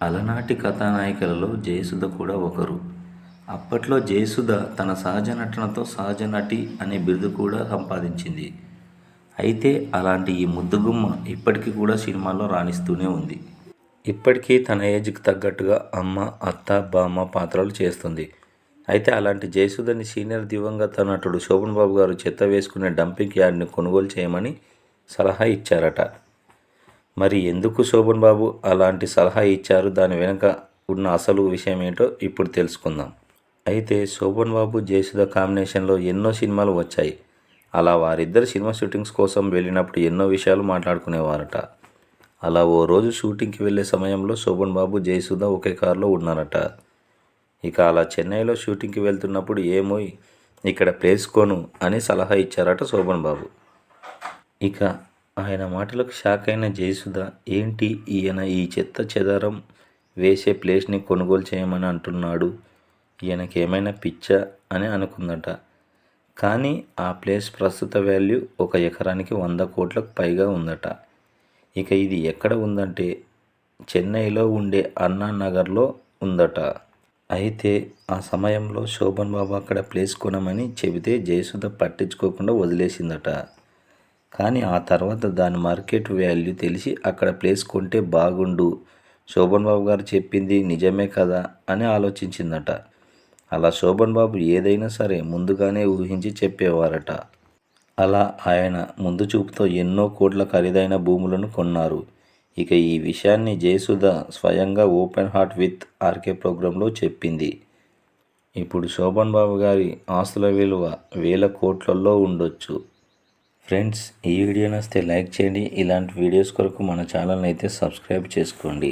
అలనాటి కథానాయికలలో జయసుధ కూడా ఒకరు. అప్పట్లో జయసుధ తన సహజ నటనతో సహజ నటి అనే బిరుదు కూడా సంపాదించింది. అయితే అలాంటి ఈ ముద్దుగుమ్మ ఇప్పటికీ కూడా సినిమాల్లో రాణిస్తూనే ఉంది. ఇప్పటికీ తన ఏజ్కి తగ్గట్టుగా అమ్మ, అత్త, బామ్మ పాత్రలు చేస్తుంది. అయితే అలాంటి జయసుధని సీనియర్ దివంగత నటుడు శోభన్ బాబు గారు చెత్త వేసుకునే డంపింగ్ యార్డ్ని కొనుగోలు చేయమని సలహా ఇచ్చారట. మరి ఎందుకు శోభన్ బాబు అలాంటి సలహా ఇచ్చారు, దాని వెనుక ఉన్న అసలు విషయం ఏంటో ఇప్పుడు తెలుసుకుందాం. అయితే శోభన్ బాబు, జయసుధ కాంబినేషన్లో ఎన్నో సినిమాలు వచ్చాయి. అలా వారిద్దరు సినిమా షూటింగ్స్ కోసం వెళ్ళినప్పుడు ఎన్నో విషయాలు మాట్లాడుకునేవారట. అలా ఓ రోజు షూటింగ్కి వెళ్ళే సమయంలో శోభన్ బాబు, జయసుధ ఒకే కారులో ఉన్నారట. ఇక అలా చెన్నైలో షూటింగ్కి వెళ్తున్నప్పుడు ఏమో ఇక్కడ ప్లేస్ కొను అని సలహా ఇచ్చారట శోభన్ బాబు. ఇక ఆయన మాటలకు షాక్ అయిన జయసుధ, ఏంటి ఈయన ఈ చెత్త చెదారం వేసే ప్లేస్ని కొనుగోలు చేయమని అంటున్నాడు, ఈయనకి ఏమైనా పిచ్చా అని అనుకుందట. కానీ ఆ ప్లేస్ ప్రస్తుత వాల్యూ 1 ఎకరానికి 100 కోట్లకు పైగా ఉందట. ఇక ఇది ఎక్కడ ఉందంటే చెన్నైలో ఉండే అన్నా నగర్లో ఉందట. అయితే ఆ సమయంలో శోభన్ బాబు అక్కడ ప్లేస్ కొనమని చెబితే జయసుధ పట్టించుకోకుండా వదిలేసిందట. కానీ ఆ తర్వాత దాని మార్కెట్ వాల్యూ తెలిసి అక్కడ ప్లేస్ కొంటే బాగుండు, శోభన్ బాబు గారు చెప్పింది నిజమే కదా అని ఆలోచించిందట. అలా శోభన్ బాబు ఏదైనా సరే ముందుగానే ఊహించి చెప్పేవారట. అలా ఆయన ముందు చూపుతో ఎన్నో కోట్ల ఖరీదైన భూములను కొన్నారు. ఇక ఈ విషయాన్ని జయసుధ స్వయంగా ఓపెన్ హార్ట్ విత్ ఆర్కే ప్రోగ్రాంలో చెప్పింది. ఇప్పుడు శోభన్ బాబు గారి ఆస్తుల విలువ వేల కోట్లలో ఉండొచ్చు. ఫ్రెండ్స్, ఈ వీడియో నచ్చితే లైక్ చేయండి. ఇలాంటి వీడియోస్ కొరకు మన ఛానల్ని అయితే సబ్స్క్రైబ్ చేసుకోండి.